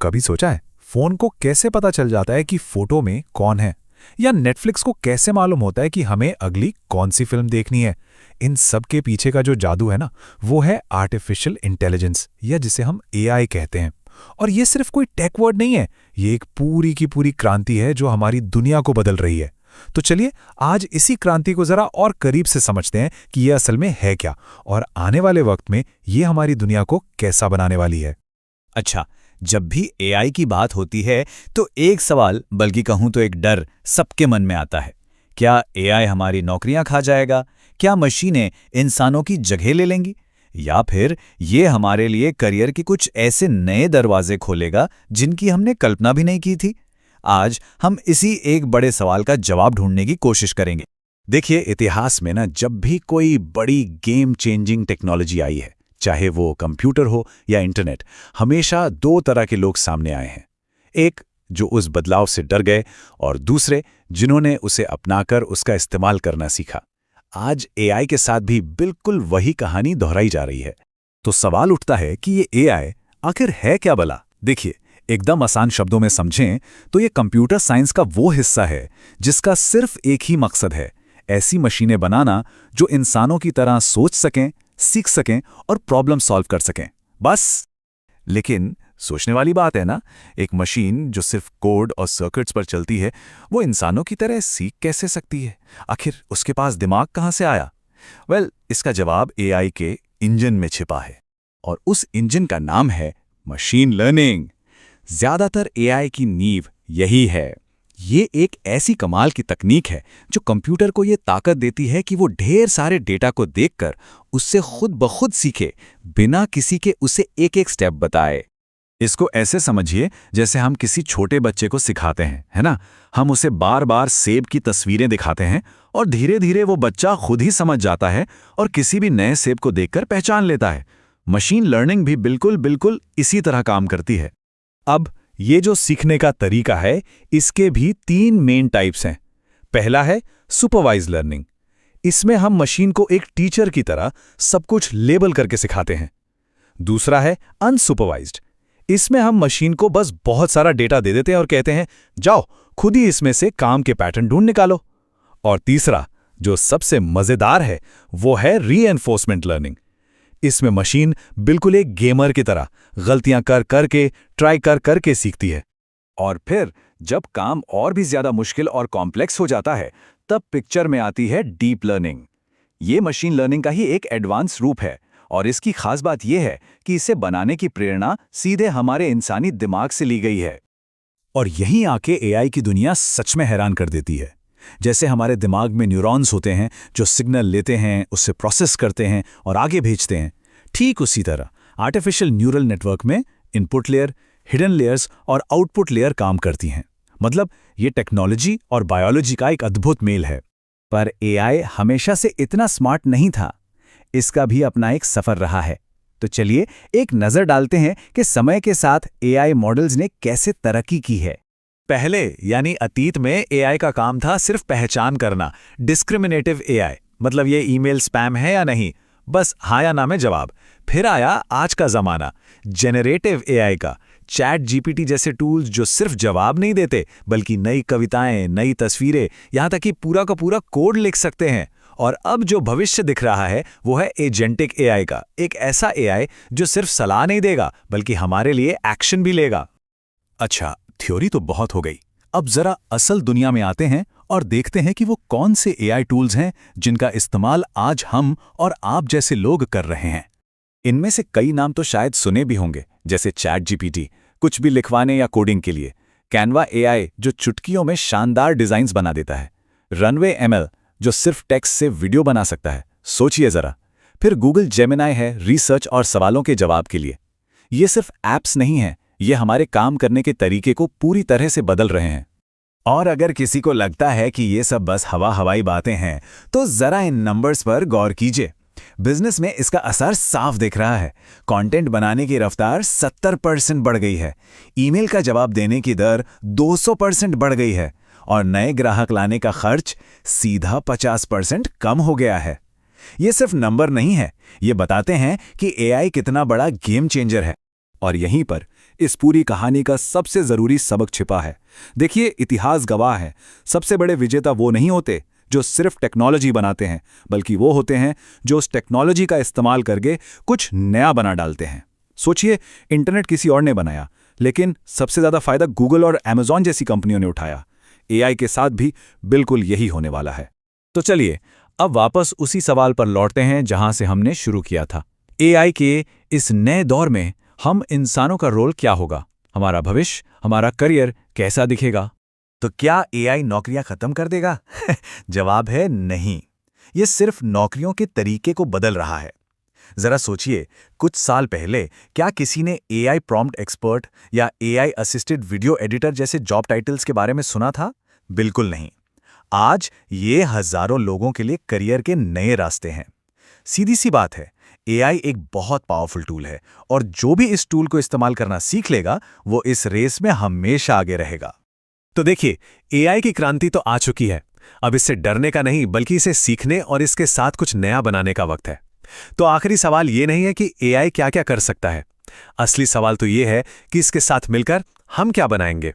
कभी सोचा है फोन को कैसे पता चल जाता है कि फोटो में कौन है, या नेटफ्लिक्स को कैसे मालूम होता है कि हमें अगली कौन सी फिल्म देखनी है? इन सब के पीछे का जो जादू है ना, वो है आर्टिफिशियल इंटेलिजेंस, या जिसे हम एआई कहते हैं। और ये सिर्फ कोई टेक वर्ड नहीं है, ये एक पूरी की पूरी क्रांति है जो हमारी दुनिया को बदल रही है। तो चलिए आज इसी क्रांति को जरा और करीब से समझते हैं कि ये असल में है क्या, और आने वाले वक्त में ये हमारी दुनिया को कैसा बनाने वाली है। अच्छा, जब भी एआई की बात होती है तो एक सवाल, बल्कि कहूं तो एक डर सबके मन में आता है। क्या एआई हमारी नौकरियां खा जाएगा? क्या मशीनें इंसानों की जगह ले लेंगी? या फिर ये हमारे लिए करियर के कुछ ऐसे नए दरवाजे खोलेगा जिनकी हमने कल्पना भी नहीं की थी? आज हम इसी एक बड़े सवाल का जवाब ढूंढने की कोशिश करेंगे। देखिए, इतिहास में ना जब भी कोई बड़ी गेम चेंजिंग टेक्नोलॉजी आई है, चाहे वो कंप्यूटर हो या इंटरनेट, हमेशा दो तरह के लोग सामने आए हैं। एक जो उस बदलाव से डर गए, और दूसरे जिन्होंने उसे अपनाकर उसका इस्तेमाल करना सीखा। आज एआई के साथ भी बिल्कुल वही कहानी दोहराई जा रही है। तो सवाल उठता है कि ये एआई आखिर है क्या भला? देखिए, एकदम आसान शब्दों में समझें तो ये कंप्यूटर साइंस का वो हिस्सा है जिसका सिर्फ एक ही मकसद है, ऐसी मशीनें बनाना जो इंसानों की तरह सोच सकें, सीख सकें और प्रॉब्लम सॉल्व कर सकें, बस। लेकिन सोचने वाली बात है ना, एक मशीन जो सिर्फ कोड और सर्किट्स पर चलती है, वो इंसानों की तरह सीख कैसे सकती है? आखिर उसके पास दिमाग कहाँ से आया? इसका जवाब एआई के इंजन में छिपा है, और उस इंजन का नाम है मशीन लर्निंग। ज्यादातर एआई की नींव यही है। ये एक ऐसी कमाल की तकनीक है जो कंप्यूटर को ये ताकत देती है कि वो ढेर सारे डेटा को देखकर उससे खुद ब खुद सीखे, बिना किसी के उसे एक एक स्टेप बताए। इसको ऐसे समझिए जैसे हम किसी छोटे बच्चे को सिखाते हैं, है ना? हम उसे बार बार सेब की तस्वीरें दिखाते हैं और धीरे धीरे वो बच्चा खुद ही समझ जाता है और किसी भी नए सेब को देखकर पहचान लेता है। मशीन लर्निंग भी बिल्कुल इसी तरह काम करती है। अब ये जो सीखने का तरीका है, इसके भी 3 मेन टाइप्स हैं। पहला है सुपरवाइज लर्निंग। इसमें हम मशीन को एक टीचर की तरह सब कुछ लेबल करके सिखाते हैं। दूसरा है अनसुपरवाइज्ड। इसमें हम मशीन को बस बहुत सारा डेटा दे देते हैं और कहते हैं, जाओ खुद ही इसमें से काम के पैटर्न ढूंढ निकालो। और तीसरा, जो सबसे मजेदार है, वो है रीएनफोर्समेंट लर्निंग। इसमें मशीन बिल्कुल एक गेमर की तरह गलतियां कर करके, ट्राई कर करके सीखती है। और फिर जब काम और भी ज्यादा मुश्किल और कॉम्प्लेक्स हो जाता है, तब पिक्चर में आती है डीप लर्निंग। ये मशीन लर्निंग का ही एक एडवांस रूप है, और इसकी खास बात यह है कि इसे बनाने की प्रेरणा सीधे हमारे इंसानी दिमाग से ली गई है। और यहीं आके एआई की दुनिया सच में हैरान कर देती है। जैसे हमारे दिमाग में न्यूरॉन्स होते हैं जो सिग्नल लेते हैं, उससे प्रोसेस करते हैं और आगे भेजते हैं, ठीक उसी तरह आर्टिफिशियल न्यूरल नेटवर्क में इनपुट लेयर, हिडन लेयर्स और आउटपुट लेयर काम करती हैं। मतलब ये टेक्नोलॉजी और बायोलॉजी का एक अद्भुत मेल है। पर एआई हमेशा से इतना स्मार्ट नहीं था। इसका भी अपना एक सफर रहा है। तो चलिए एक नजर डालते हैं कि समय के साथ एआई मॉडल्स ने कैसे तरक्की की है। पहले यानी अतीत में एआई का काम था सिर्फ पहचान करना, डिस्क्रिमिनेटिव एआई, मतलब ये ईमेल स्पैम है या नहीं, बस हाँ या ना में जवाब। फिर आया आज का जमाना, जेनरेटिव एआई का, चैट जीपीटी जैसे टूल्स जो सिर्फ जवाब नहीं देते बल्कि नई कविताएं, नई तस्वीरें, यहां तक कि पूरा का पूरा कोड लिख सकते हैं। और अब जो भविष्य दिख रहा है वो है एजेंटिक एआई का, एक ऐसा एआई जो सिर्फ सलाह नहीं देगा बल्कि हमारे लिए एक्शन भी लेगा। अच्छा, थ्योरी तो बहुत हो गई, अब जरा असल दुनिया में आते हैं और देखते हैं कि वो कौन से एआई टूल्स हैं जिनका इस्तेमाल आज हम और आप जैसे लोग कर रहे हैं। इनमें से कई नाम तो शायद सुने भी होंगे, जैसे चैट जीपीटी, कुछ भी लिखवाने या कोडिंग के लिए, कैनवा एआई जो चुटकियों में शानदार डिजाइन्स बना देता है, रनवे एमएल जो सिर्फ टेक्स्ट से वीडियो बना सकता है, सोचिए जरा। फिर गूगल जेमिनाई है रिसर्च और सवालों के जवाब के लिए। ये सिर्फ ऐप्स नहीं हैं, ये हमारे काम करने के तरीके को पूरी तरह से बदल रहे हैं। और अगर किसी को लगता है कि ये सब बस हवाई बातें हैं, तो जरा इन नंबर्स पर गौर कीजिए। बिजनेस में इसका असर साफ दिख रहा है। कंटेंट बनाने की रफ्तार 70% बढ़ गई है, ईमेल का जवाब देने की दर 200% बढ़ गई है, और नए ग्राहक लाने का खर्च सीधा 50% कम हो गया है। ये सिर्फ नंबर नहीं है, ये बताते हैं कि एआई कितना बड़ा गेम चेंजर है। और यहीं पर इस पूरी कहानी का सबसे जरूरी सबक छिपा है। देखिए, इतिहास गवाह है, सबसे बड़े विजेता वो नहीं होते जो सिर्फ टेक्नोलॉजी बनाते हैं, बल्कि वो होते हैं जो उस टेक्नोलॉजी का इस्तेमाल करके कुछ नया बना डालते हैं। सोचिए, इंटरनेट किसी और ने बनाया, लेकिन सबसे ज्यादा फायदा गूगल और अमेज़न जैसी कंपनियों ने उठाया। एआई के साथ भी बिल्कुल यही होने वाला है। तो चलिए अब वापस उसी सवाल पर लौटते हैं जहां से हमने शुरू किया था। एआई के इस नए दौर में हम इंसानों का रोल क्या होगा? हमारा भविष्य, हमारा करियर कैसा दिखेगा? तो क्या एआई नौकरियां खत्म कर देगा? जवाब है नहीं। ये सिर्फ नौकरियों के तरीके को बदल रहा है। जरा सोचिए, कुछ साल पहले क्या किसी ने एआई प्रॉम्प्ट एक्सपर्ट या एआई असिस्टेड वीडियो एडिटर जैसे जॉब टाइटल्स के बारे में सुना था? बिल्कुल नहीं। आज ये हजारों लोगों के लिए करियर के नए रास्ते हैं। सीधी सी बात है, एआई एक बहुत पावरफुल टूल है और जो भी इस टूल को इस्तेमाल करना सीख लेगा वो इस रेस में हमेशा आगे रहेगा। तो देखिए, एआई की क्रांति तो आ चुकी है। अब इससे डरने का नहीं, बल्कि इसे सीखने और इसके साथ कुछ नया बनाने का वक्त है। तो आखिरी सवाल ये नहीं है कि एआई क्या क्या कर सकता है। असली सवाल तो ये है कि इसके साथ मिलकर हम क्या बनाएंगे।